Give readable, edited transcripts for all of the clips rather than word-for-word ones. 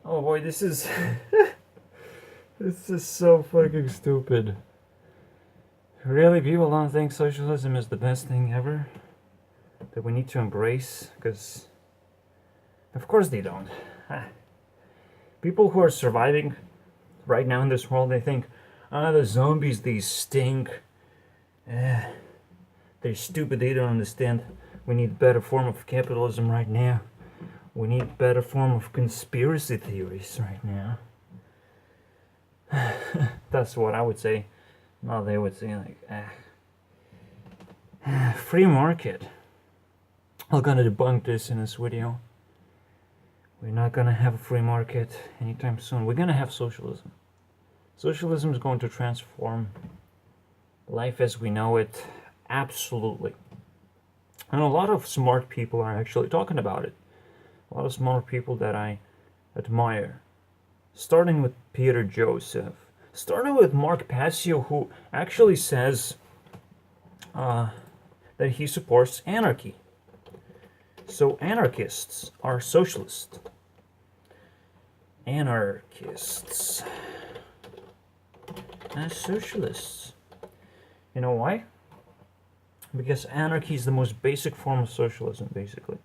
Oh boy, this is this is so fucking stupid. Really, people don't think socialism is the best thing ever that we need to embrace? Because of course they don't. People who are surviving right now in this world, they think, the zombies, they stink. They're stupid, they don't understand. We need a better form of capitalism right now. We need a better form of conspiracy theories right now. That's what I would say. No, they would say like, free market. I'm gonna debunk this in this video. We're not gonna have a free market anytime soon. We're gonna have socialism. Socialism is going to transform life as we know it, absolutely. And a lot of smart people are actually talking about it. A lot of smart people that I admire. Starting with Peter Joseph. Starting with Mark Passio, who actually says that he supports anarchy. So anarchists are socialists. Anarchists are socialists. You know why? Because anarchy is the most basic form of socialism, basically.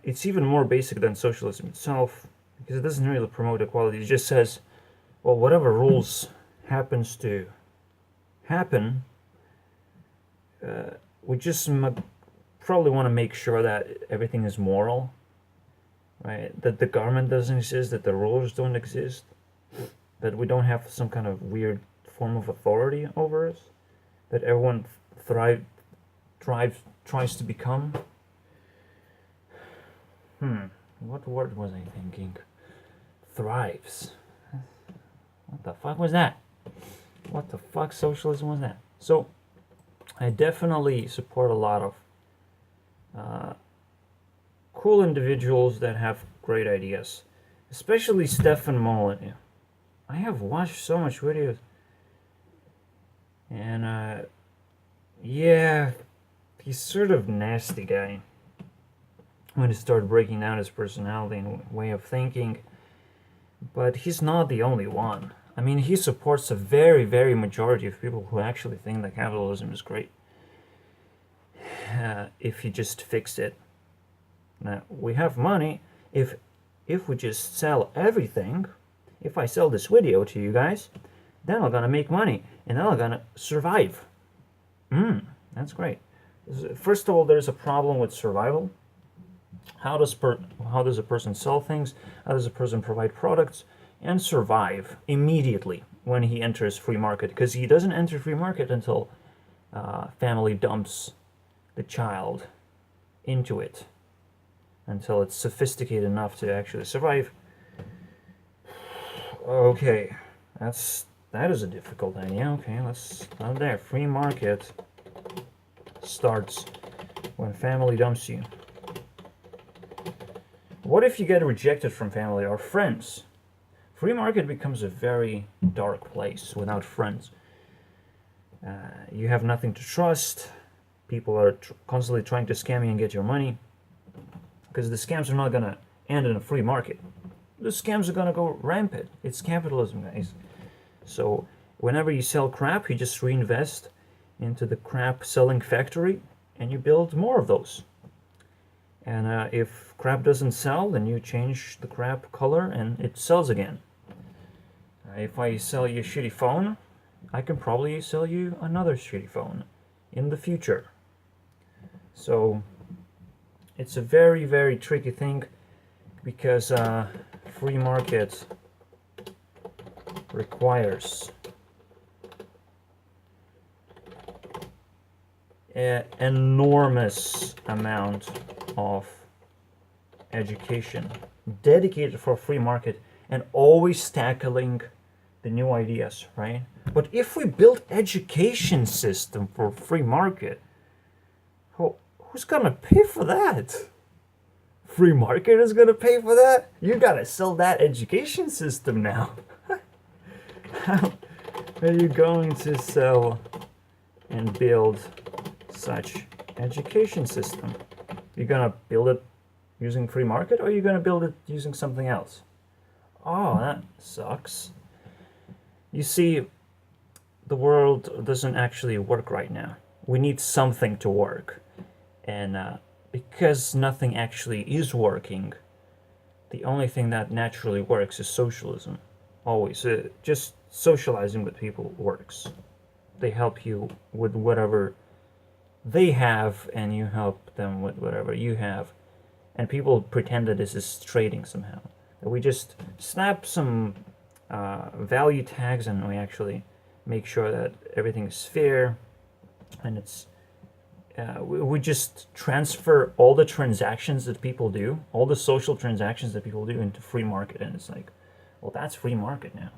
It's even more basic than socialism itself, because it doesn't really promote equality. It just says, well, whatever rules happens to happen, we just probably want to make sure that everything is moral, right? That the government doesn't exist, that the rulers don't exist, that we don't have some kind of weird form of authority over us, that everyone tries to become. What word was I thinking? Thrives. What the fuck was that? What the fuck socialism was that? So, I definitely support a lot of cool individuals that have great ideas. Especially Stefan Molyneux. I have watched so much videos. And, yeah, he's sort of nasty guy. When you start breaking down his personality and way of thinking. But he's not the only one. I mean, he supports a very, very majority of people who actually think that capitalism is great. If you just fix it. Now, we have money. If we just sell everything, if I sell this video to you guys, then I'm gonna make money. And then I'm gonna survive. That's great. First of all, there's a problem with survival. How does a person sell things? How does a person provide products and survive immediately when he enters free market? Because he doesn't enter free market until family dumps the child into it, until it's sophisticated enough to actually survive. Okay, that is a difficult idea. Okay, let's start there. Free market starts when family dumps you. What if you get rejected from family or friends? Free market becomes a very dark place without friends. You have nothing to trust. People are constantly trying to scam you and get your money. Because the scams are not going to end in a free market. The scams are going to go rampant. It's capitalism, guys. So whenever you sell crap, you just reinvest into the crap selling factory and you build more of those. And if crap doesn't sell, then you change the crap color and it sells again. If I sell you a shitty phone, I can probably sell you another shitty phone in the future. So it's a very, very tricky thing because free market requires an enormous amount of education dedicated for free market and always tackling the new ideas, right? But if we build education system for free market, who's gonna pay for that? Free market is gonna pay for that? You gotta sell that education system now. How are you going to sell and build such education system? You're gonna using free market, or are you going to build it using something else? Oh, that sucks. You see, the world doesn't actually work right now. We need something to work. And because nothing actually is working, the only thing that naturally works is socialism. Always. Just socializing with people works. They help you with whatever they have, and you help them with whatever you have. And people pretend that this is trading somehow. That we just snap some value tags and we actually make sure that everything is fair, and it's we just transfer all the transactions that people do, all the social transactions that people do, into free market, and it's like, well, that's free market now.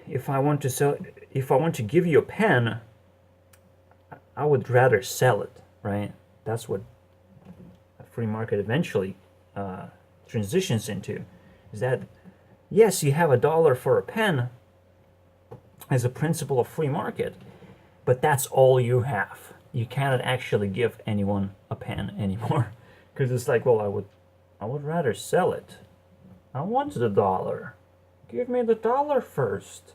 If I want to give you a pen, I would rather sell it, right? That's what a free market eventually transitions into. Is that, yes, you have $1 for a pen as a principle of free market, but that's all you have. You cannot actually give anyone a pen anymore, because it's like, well, I would rather sell it. I want the $1. Give me the $1 first,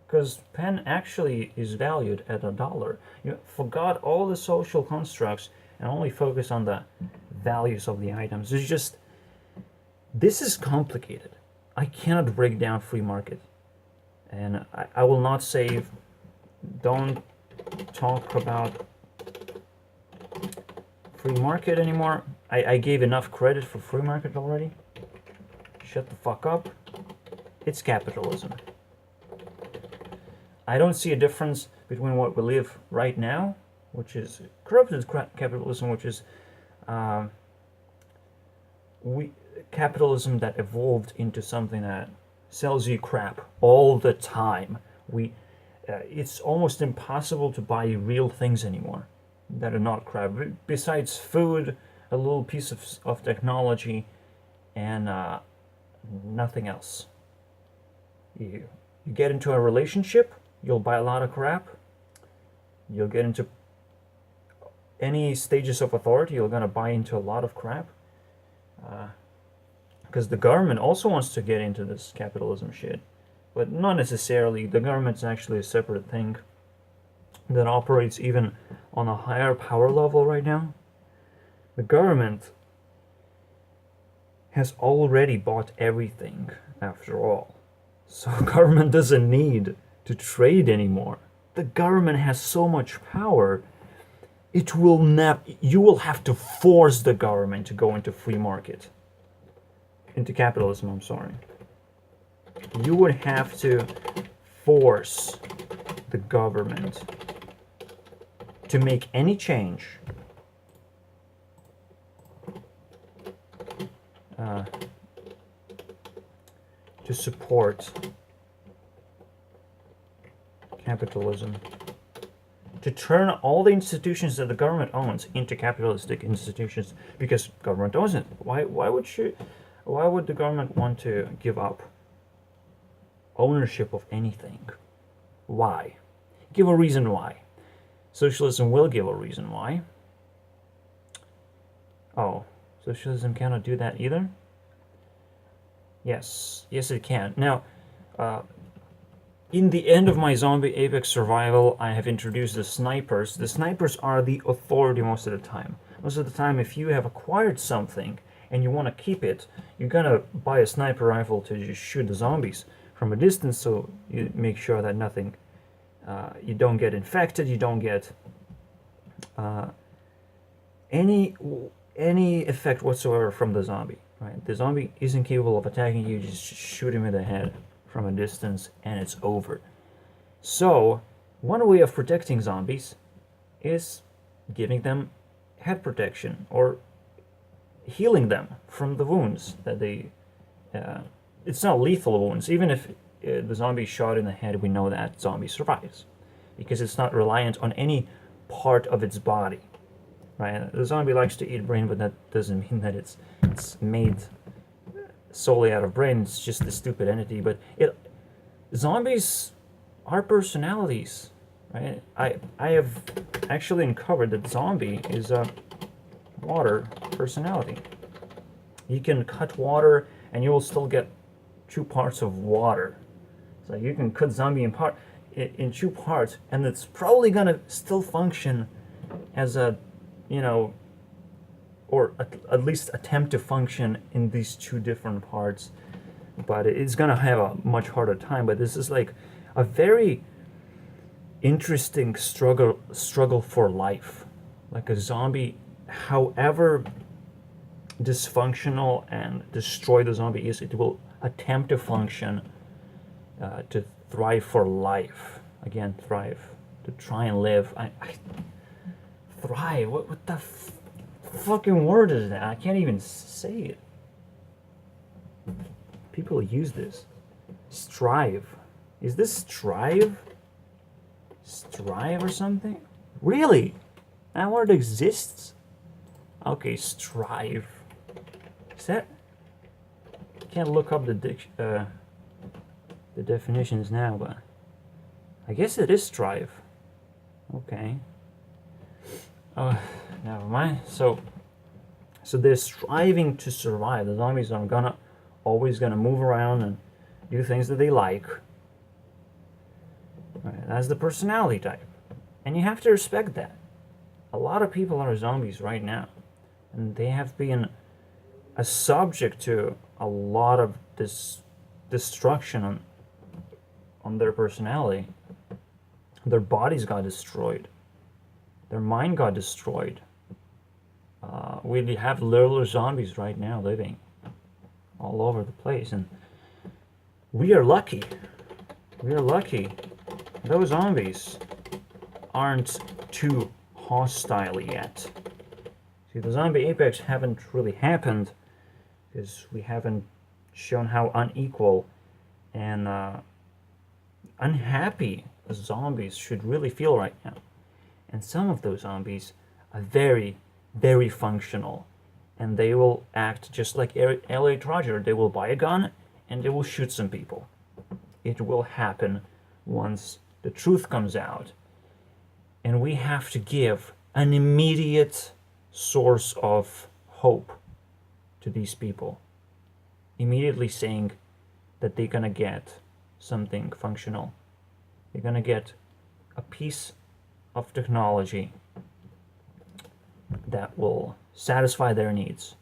because pen actually is valued at $1. You forgot all the social constructs and only focus on the values of the items. It's just, this is complicated. I cannot break down free market, and I will not say don't talk about free market anymore. I gave enough credit for free market already. Shut the fuck up. It's capitalism. I don't see a difference between what we live right now, which is corrupted capitalism, which is capitalism that evolved into something that sells you crap all the time. It's almost impossible to buy real things anymore that are not crap. Besides food, a little piece of technology, and nothing else. You get into a relationship, you'll buy a lot of crap. You'll get into any stages of authority, you're going to buy into a lot of crap. Because the government also wants to get into this capitalism shit. But not necessarily. The government's actually a separate thing that operates even on a higher power level right now. The government has already bought everything, after all. So government doesn't need to trade anymore. The government has so much power, you will have to force the government to go into free market. Into capitalism, I'm sorry. You would have to force the government to make any change to support capitalism, to turn all the institutions that the government owns into capitalistic institutions, because government owns it. Why would the government want to give up ownership of anything? Why? Give a reason why. Socialism will give a reason why. Oh, socialism cannot do that either? Yes, it can. Now, in the end of my zombie apex survival, I have introduced the snipers. The snipers are the authority most of the time. Most of the time, if you have acquired something and you want to keep it, you're gonna buy a sniper rifle to just shoot the zombies from a distance, so you make sure that nothing, you don't get infected, you don't get any effect whatsoever from the zombie. Right? The zombie isn't capable of attacking you. Just shoot him in the head from a distance, and it's over. So, one way of protecting zombies is giving them head protection, or healing them from the wounds that they... it's not lethal wounds. Even if the zombie is shot in the head, we know that zombie survives, because it's not reliant on any part of its body. Right? The zombie likes to eat brain, but that doesn't mean that it's made solely out of brain. It's just a stupid entity. But zombies are personalities, right? I have actually uncovered that zombie is water personality. You can cut water and you will still get 2 parts of water. So you can cut zombie in 2 parts, and it's probably gonna still function as a, or at least attempt to function in these 2 different parts. But it's gonna have a much harder time. But this is like a very interesting struggle for life. Like a zombie, however dysfunctional and destroy the zombie is, it will attempt to function, to thrive for life. Again, thrive, to try and live. I thrive. What the fucking word is that? I can't even say it. People use this. Strive. Is this strive? Strive or something? Really? That word exists? Okay, strive. Is that? I can't look up the definitions now, but I guess it is strive. Okay. Oh, never mind. So they're striving to survive. The zombies are always gonna move around and do things that they like. Right, that's the personality type, and you have to respect that. A lot of people are zombies right now, and they have been a subject to a lot of this destruction on their personality. Their bodies got destroyed. Their mind got destroyed. We have little zombies right now living all over the place, and we are lucky. We are lucky. Those zombies aren't too hostile yet. See, the zombie apex haven't really happened because we haven't shown how unequal and unhappy zombies should really feel right now. And some of those zombies are very, very functional, and they will act just like Elliot Rodger. They will buy a gun and they will shoot some people. It will happen once the truth comes out, and we have to give an immediate source of hope to these people, immediately saying that they're gonna get something functional. They're gonna get a piece of technology that will satisfy their needs,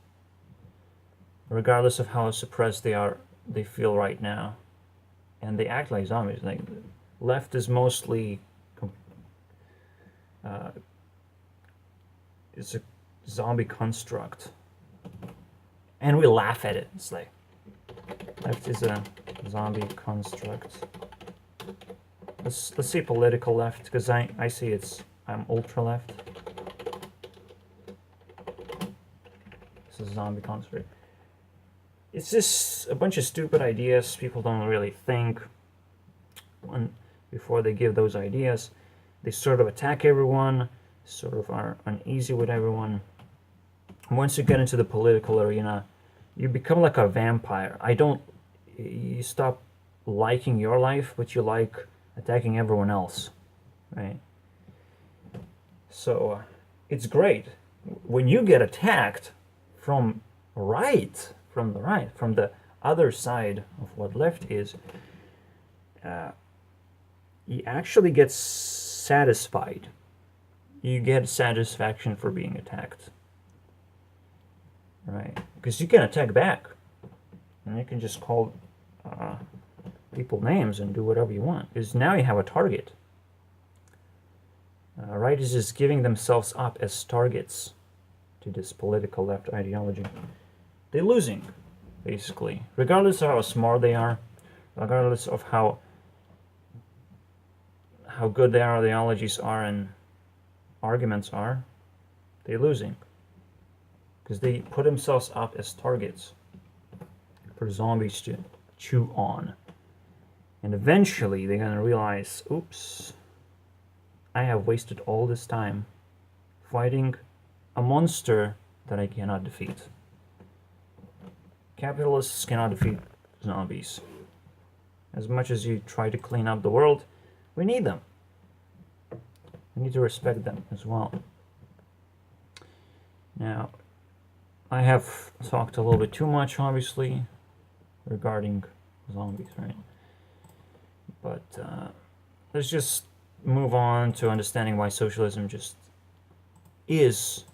regardless of how suppressed they feel right now. And they act like zombies. Like, left is mostly it's a zombie construct, and we laugh at it. It's like, left is a zombie construct. Let's say political left, because I see I'm ultra left. This is a zombie construct. It's just a bunch of stupid ideas. People don't really think before they give those ideas. They sort of attack everyone, sort of are uneasy with everyone. Once you get into the political arena, you become like a vampire. You stop liking your life, but you like attacking everyone else, right? So it's great when you get attacked from the other side of what left is. You actually get satisfied. You get satisfaction for being attacked, right? Because you can attack back, and you can just call people names and do whatever you want. Because now you have a target. Right is just giving themselves up as targets to this political left ideology. They're losing, basically. Regardless of how smart they are, regardless of how good their ideologies are and arguments are, they're losing. Because they put themselves up as targets for zombies to chew on. And eventually they're going to realize, oops, I have wasted all this time fighting a monster that I cannot defeat. Capitalists cannot defeat zombies. As much as you try to clean up the world, we need them. We need to respect them as well. Now, I have talked a little bit too much, obviously, regarding zombies, right? But let's just move on to understanding why socialism just is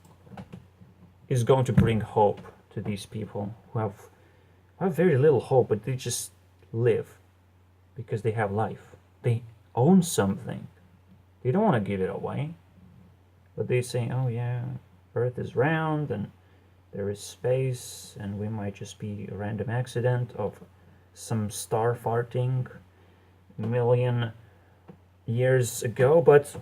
going to bring hope to these people who have very little hope, but they just live because they have life. They own something. They don't want to give it away, but they say, "Oh yeah, Earth is round and there is space, and we might just be a random accident of some star farting a million years ago, but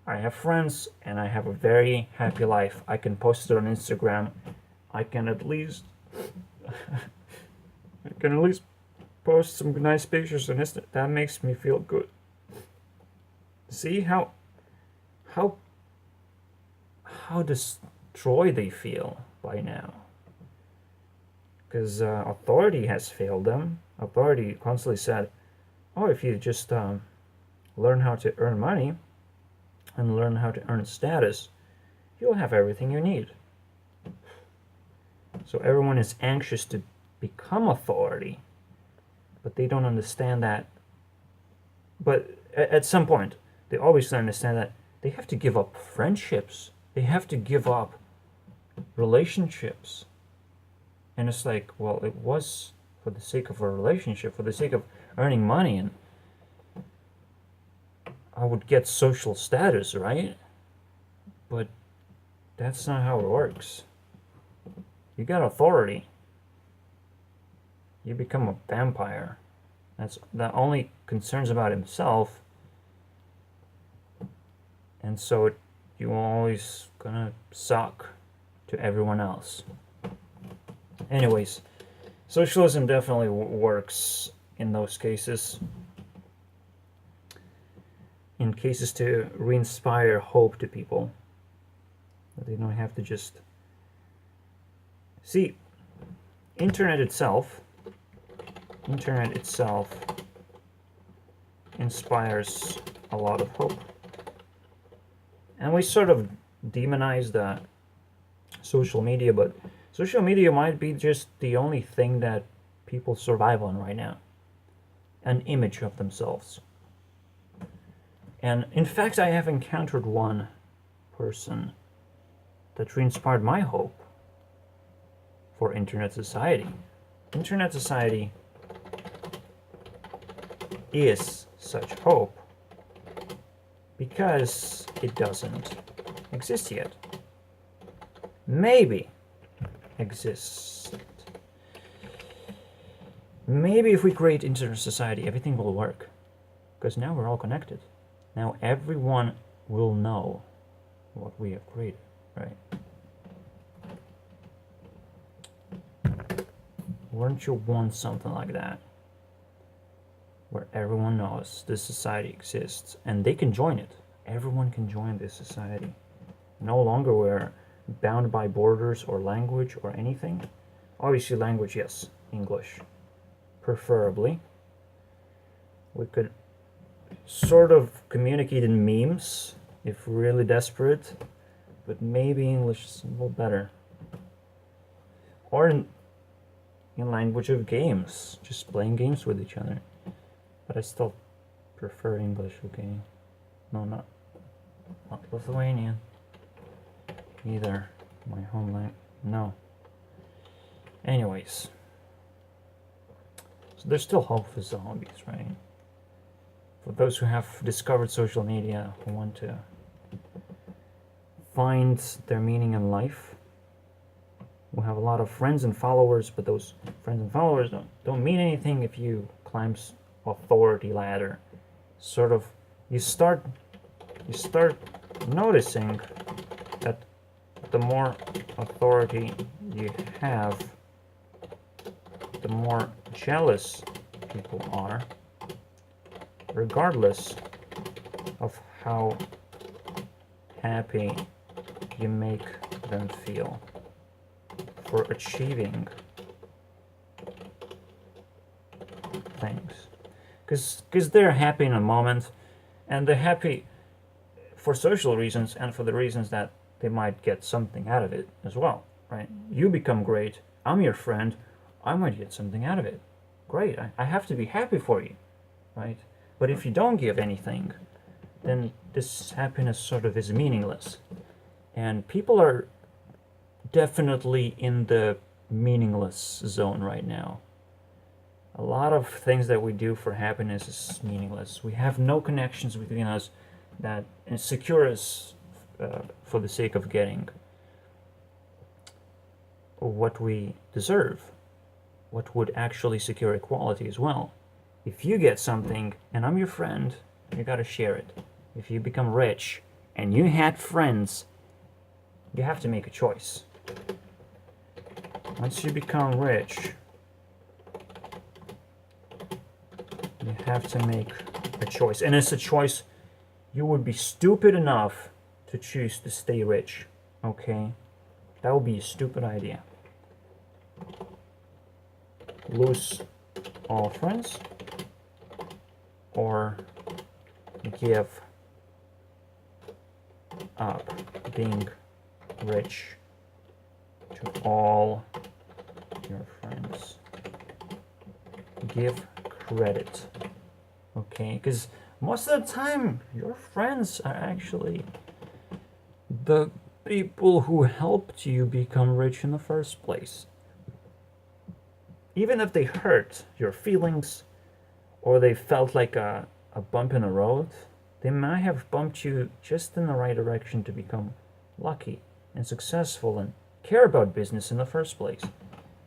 I have friends and I have a very happy life. I can post it on Instagram. I can at least post some nice pictures on Instagram. That makes me feel good." See how destroyed they feel by now. Because authority has failed them. Authority constantly said, "Oh, if you just learn how to earn money and learn how to earn status, you'll have everything you need." So everyone is anxious to become authority, but they don't understand that. But at some point, they always understand that they have to give up friendships. They have to give up relationships. And it's like, well, it was for the sake of a relationship, for the sake of earning money, and I would get social status, right? But that's not how it works. You got authority, you become a vampire. That only concerns about himself, and so you're always gonna suck to everyone else. Anyways, socialism definitely works in those cases. In cases to re-inspire hope to people, that they don't have to just see. Internet itself inspires a lot of hope, and we sort of demonize the social media, but social media might be just the only thing that people survive on right now, an image of themselves. And in fact, I have encountered one person that re-inspired my hope for internet society. Internet society is such hope because it doesn't exist yet. Maybe exists. Maybe if we create internet society, everything will work. Because now we're all connected. Now everyone will know what we have created, right? Wouldn't you want something like that? Where everyone knows this society exists and they can join it. Everyone can join this society. No longer we're bound by borders or language or anything. Obviously language, yes, English. Preferably. We could sort of communicate in memes if we're really desperate, but maybe English is a little better. Or in language of games, just playing games with each other. But I still prefer English, okay? No, not Lithuanian. Either. My home language. No. Anyways. So there's still hope for zombies, right? For those who have discovered social media, who want to find their meaning in life, who have a lot of friends and followers, but those friends and followers don't mean anything if you climb authority ladder. Sort of, you start noticing that the more authority you have, the more jealous people are, regardless of how happy you make them feel for achieving things. Because they're happy in a moment, and they're happy for social reasons and for the reasons that they might get something out of it as well, right? You become great, I'm your friend, I might get something out of it. Great, I have to be happy for you, right? But if you don't give anything, then this happiness sort of is meaningless. And people are definitely in the meaningless zone right now. A lot of things that we do for happiness is meaningless. We have no connections between us that secure us for the sake of getting what we deserve, what would actually secure equality as well. If you get something and I'm your friend, you gotta share it. If you become rich and you had friends, you have to make a choice. Once you become rich, you have to make a choice. And it's a choice you would be stupid enough to choose to stay rich. Okay? That would be a stupid idea. Lose all friends or give up being rich to all your friends. Give credit, okay? Because most of the time your friends are actually the people who helped you become rich in the first place. Even if they hurt your feelings or they felt like a bump in the road, they might have bumped you just in the right direction to become lucky and successful and care about business in the first place.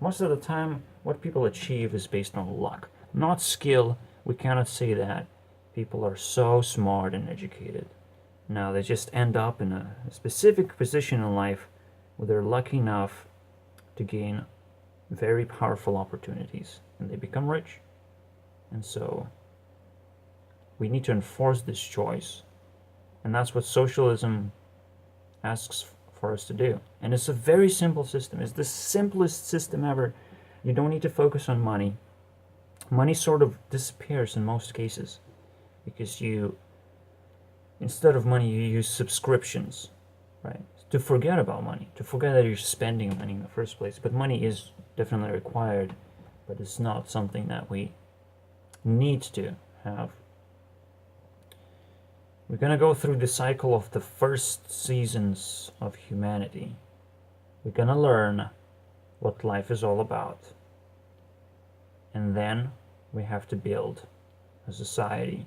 Most of the time, what people achieve is based on luck, not skill. We cannot say that. People are so smart and educated. Now they just end up in a specific position in life where they're lucky enough to gain very powerful opportunities and they become rich. And so we need to enforce this choice. And that's what socialism asks for us to do. And it's a very simple system. It's the simplest system ever. You don't need to focus on money. Money sort of disappears in most cases because instead of money, you use subscriptions, right? To forget about money, to forget that you're spending money in the first place. But money is definitely required, but it's not something that we need to have. We're going to go through the cycle of the first seasons of humanity. We're going to learn what life is all about. And then we have to build a society